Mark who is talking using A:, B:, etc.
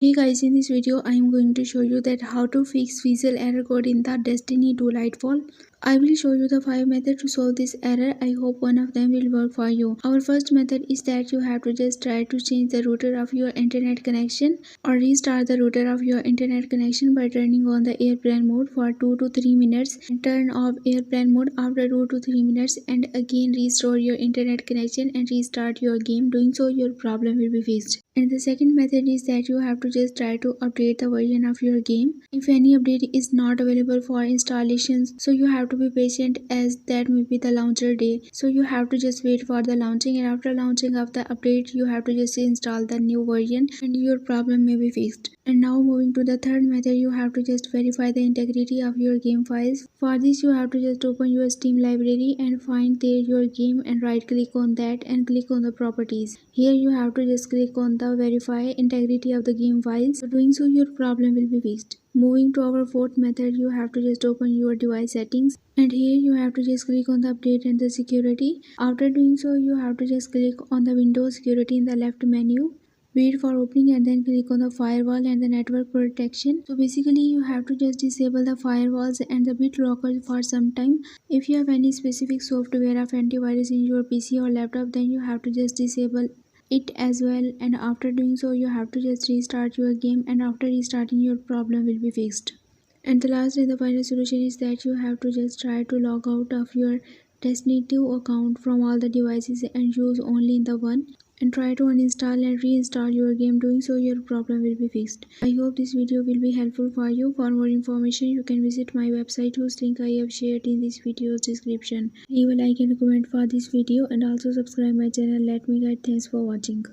A: Hey guys, in this video I am going to show you that how to fix Weasel error code in the Destiny 2 Lightfall. I will show you the 5 methods to solve this error. I hope one of them will work for you. Our first method is that you have to just try to change the router of your internet connection or restart the router of your internet connection by turning on the airplane mode for 2 to 3 minutes and turn off airplane mode after 2 to 3 minutes and again restore your internet connection and restart your game. Doing so your problem will be fixed. And the second method is that you have to just try to update the version of your game. If any update is not available for installations, so you have to be patient as that may be the launcher day. So you have to just wait for the launching, and after launching of the update you have to just install the new version and your problem may be fixed. And now moving to the third method, you have to just verify the integrity of your game files. For this you have to just open your Steam library and find there your game and right click on that and click on the properties. Here you have to just click on the verify integrity of the game files. So doing so your problem will be fixed. Moving to our fourth method, you have to just open your device settings and here you have to just click on the update and the security. After doing so you have to just click on the Windows security in the left menu. Wait for opening and then click on the firewall and the network protection. So basically you have to just disable the firewalls and the BitLocker for some time. If you have any specific software of antivirus in your PC or laptop, then you have to just disable it as well, and after doing so you have to just restart your game, and after restarting your problem will be fixed. And the last and the final solution is that you have to just try to log out of your Destiny 2 account from all the devices and use only the one, and try to uninstall and reinstall your game. Doing so your problem will be fixed. I hope this video will be helpful for you. For more information you can visit my website whose link I have shared in this video's description. Leave a like and comment for this video and also subscribe my channel. Let me guide. Thanks for watching.